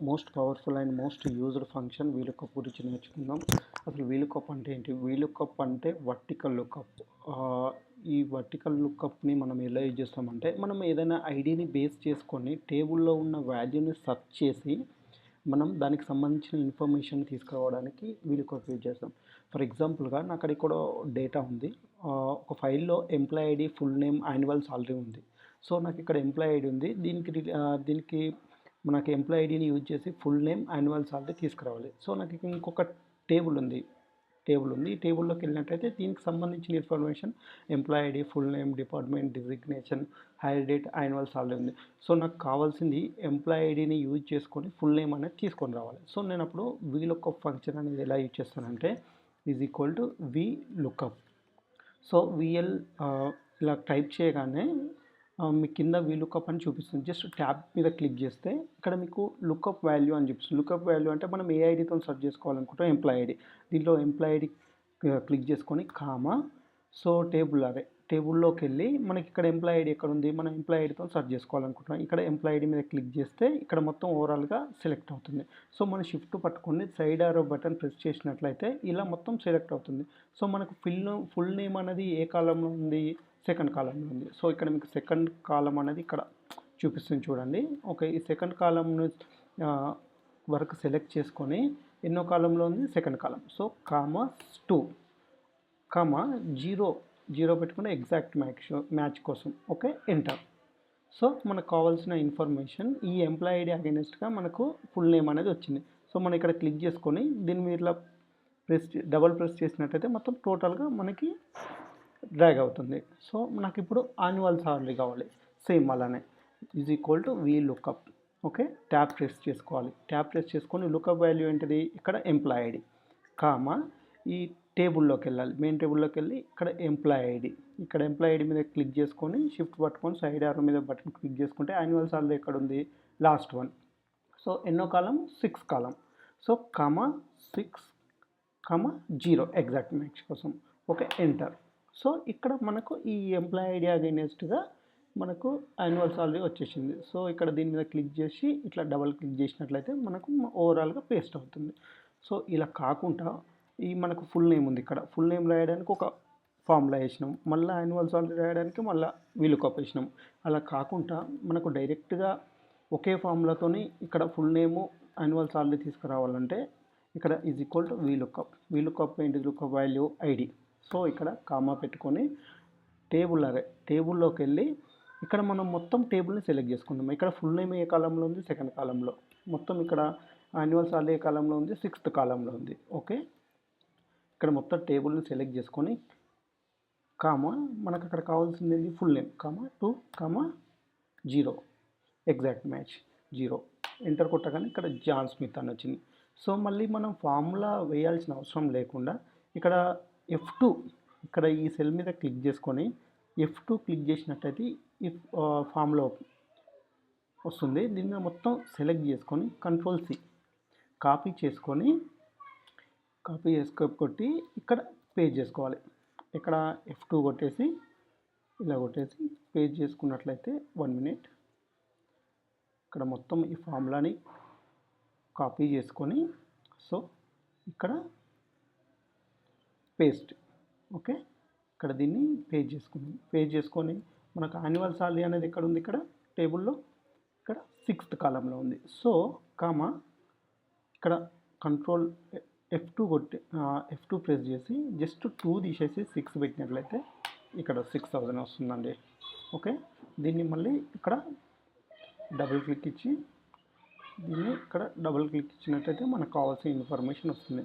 Most powerful and most used function VLOOKUP గురించి నేర్చుకుందాం. అసలు వీలుకప్ అంటే ఏంటి? వీలుకప్ అంటే వర్టికల్ లుకప్. ఈ వర్టికల్ లుకప్ని మనం ఎలా యూజ్ చేస్తామంటే, మనం ఏదైనా ఐడిని బేస్ చేసుకొని టేబుల్లో ఉన్న వాల్యూని సెర్చ్ చేసి మనం దానికి సంబంధించిన ఇన్ఫర్మేషన్ తీసుకురావడానికి వీలుకప్ యూజ్ చేస్తాం. ఫర్ ఎగ్జాంపుల్గా నాకు అక్కడ ఇక్కడ డేటా ఉంది. ఒక ఫైల్లో employee ID, full name, annual salary ఉంది. సో నాకు ఇక్కడ ఎంప్లాయ్ ఐడి ఉంది. దీనికి మనకి ఎంప్లాయ్ ఐడిని యూజ్ చేసి ఫుల్ నేమ్, యాన్యువల్ సాలరీ తీసుకురావాలి. సో నాకు ఇంకొక టేబుల్ ఉంది. ఈ టేబుల్లోకి వెళ్ళినట్టయితే దీనికి సంబంధించిన information employee ID, full name, department, designation, hire date, annual salary ఉంది. సో నాకు కావాల్సింది ఎంప్లాయ్ ఐడిని యూజ్ చేసుకొని ఫుల్ నేమ్ అనేది తీసుకొని రావాలి. సో నేను అప్పుడు వీలుకప్ ఫంక్షన్ అనేది ఎలా యూజ్ చేస్తానంటే వి లుకప్. సో విఎల్ ఇలా టైప్ చేయగానే మీ కింద వీలుకప్ అని చూపిస్తుంది. జస్ట్ ట్యాబ్ మీద క్లిక్ చేస్తే ఇక్కడ మీకు లుకప్ వాల్యూ అని చూపిస్తుంది. లుకప్ వాల్యూ అంటే మనం ఏ ఐడితో సెర్చ్ చేసుకోవాలనుకుంటాం, ఎంప్లాయ్ ఐడి. దీంట్లో ఎంప్లాయ్ ఐడి క్లిక్ చేసుకొని కామా, సో టేబుల్లోకి వెళ్ళి మనకి ఇక్కడ ఎంప్లాయ్ ఐడి ఎక్కడ ఉంది, మనం ఎంప్లాయ్ ఐడితో సెర్చ్ చేసుకోవాలనుకుంటున్నాం. ఇక్కడ ఎంప్లాయ్ ఐడి మీద క్లిక్ చేస్తే ఇక్కడ మొత్తం ఓవరాల్గా సెలెక్ట్ అవుతుంది. సో మనం షిఫ్ట్ పట్టుకొని సైడ్ ఆరో బటన్ ప్రెస్ చేసినట్లయితే ఇలా మొత్తం సెలెక్ట్ అవుతుంది. సో మనకు ఫుల్ నేమ్ అనేది ఏ కాలంలో ఉంది, సెకండ్ కాలంలో ఉంది. సో ఇక్కడ మీకు సెకండ్ కాలం అనేది ఇక్కడ చూపిస్తుంది చూడండి. ఓకే, ఈ సెకండ్ కాలంను వరకు సెలెక్ట్ చేసుకొని ఎన్నో కాలంలో ఉంది, second column. So comma 2 comma 0 పెట్టుకుని ఎగ్జాక్ట్ మ్యాచ్ కోసం. Okay, enter. సో మనకు కావాల్సిన ఇన్ఫర్మేషన్ ఈ ఎంప్లాయ్ ఐడి అగైనెస్ట్గా మనకు ఫుల్ నేమ్ అనేది వచ్చింది. సో మనం ఇక్కడ క్లిక్ చేసుకొని దీని మీద డబల్ ప్రెస్ చేసినట్టయితే మొత్తం టోటల్గా మనకి డ్రాగ్ అవుతుంది. సో నాకు ఇప్పుడు యాన్యువల్ సాలరీ కావాలి. సేమ్ అలానే వి లుకప్. ఓకే, ట్యాబ్ ప్రెస్ చేసుకోవాలి. ట్యాబ్ ప్రెస్ చేసుకొని లుకప్ వాల్యూ ఏంటిది, ఇక్కడ ఎంప్లాయ్ ఐడి కామా ఈ టేబుల్లోకి వెళ్ళాలి. మెయిన్ టేబుల్లోకి వెళ్ళి ఇక్కడ ఎంప్లాయ్ ఐడి, ఇక్కడ ఎంప్లాయ్ ఐడి మీద క్లిక్ చేసుకొని షిఫ్ట్ పట్టుకొని సైడ్ ఆరో మీద బటన్ క్లిక్ చేసుకుంటే యాన్యువల్ సాలరీ ఎక్కడ ఉంది, లాస్ట్ వన్. సో ఎన్నో కాలం, 6 కాలం. సో కామా 6, 0 ఎగ్జాక్ట్ మ్యాచ్ కోసం. Okay, enter. సో ఇక్కడ మనకు ఈ ఎంప్లాయ్ ఐడి అగైనెస్ట్గా మనకు యాన్యువల్ సాలరీ వచ్చేసింది. సో ఇక్కడ దీని మీద క్లిక్ చేసి ఇట్లా డబల్ క్లిక్ చేసినట్లయితే మనకు ఓవరాల్గా పేస్ట్ అవుతుంది. సో ఇలా కాకుండా ఈ మనకు ఫుల్ నేమ్ ఉంది. ఇక్కడ ఫుల్ నేమ్ రాయడానికి ఒక ఫామ్లా వేసినాం, మళ్ళీ యాన్యువల్ సాలరీ రాయడానికి మళ్ళీ వీలుకప్ వేసినాం. అలా కాకుండా మనకు డైరెక్ట్గా ఒకే ఫార్ములాతోని ఇక్కడ ఫుల్ నేము, యాన్యువల్ సాలరీ తీసుకురావాలంటే ఇక్కడ వీలుకప్ ఏంటి, లుకప్ వాల్యూ ఐడి. సో ఇక్కడ కామా పెట్టుకొని టేబుల్లోకి వెళ్ళి ఇక్కడ మనం మొత్తం టేబుల్ని సెలెక్ట్ చేసుకుందాం. ఇక్కడ ఫుల్ నేమ్ ఏ కాలంలో ఉంది, సెకండ్ కాలంలో. మొత్తం ఇక్కడ యాన్యువల్ సాలరీ ఏ కాలంలో ఉంది, 6th కాలంలో ఉంది. ఓకే, ఇక్కడ మొత్తం టేబుల్ని సెలెక్ట్ చేసుకొని కామా మనకు అక్కడ కావాల్సింది full name comma 2, 0 exact match 0. Enter కొట్టగానే ఇక్కడ జాన్ స్మిత్ అని వచ్చింది. సో మళ్ళీ మనం ఫార్ములా వేయాల్సిన అవసరం లేకుండా ఇక్కడ F2 ఇక్కడ ఈ సెల్ మీద క్లిక్ చేసుకొని F2 క్లిక్ చేసినట్టయితే ఈ ఫార్ములా వస్తుంది. దీన్ని మొత్తం సెలెక్ట్ చేసుకొని Ctrl+C కాపీ కొట్టి ఇక్కడ పేస్ట్ చేసుకోవాలి. ఇక్కడ F2 కొట్టేసి ఇలా కొట్టేసి పేస్ట్ చేసుకున్నట్లయితే 1 minute ఇక్కడ మొత్తం ఈ ఫార్ములాని కాపీ చేసుకొని సో ఇక్కడ పేస్ట్. ఓకే, ఇక్కడ దీన్ని పేస్ట్ చేసుకొని మనకు యాన్యువల్ సాలరీ అనేది ఎక్కడ ఉంది, ఇక్కడ టేబుల్లో ఇక్కడ 6th కాలంలో ఉంది. సో కామా ఇక్కడ కంట్రోల్ F2 ప్రెస్ చేసి జస్ట్ 2 తీసేసి 6 పెట్టినట్లయితే ఇక్కడ 6000 వస్తుందండి. ఓకే, దీన్ని మళ్ళీ ఇక్కడ డబుల్ క్లిక్ ఇచ్చి దీన్ని ఇక్కడ డబుల్ క్లిక్ ఇచ్చినట్టయితే మనకు కావాల్సిన ఇన్ఫర్మేషన్ వస్తుంది.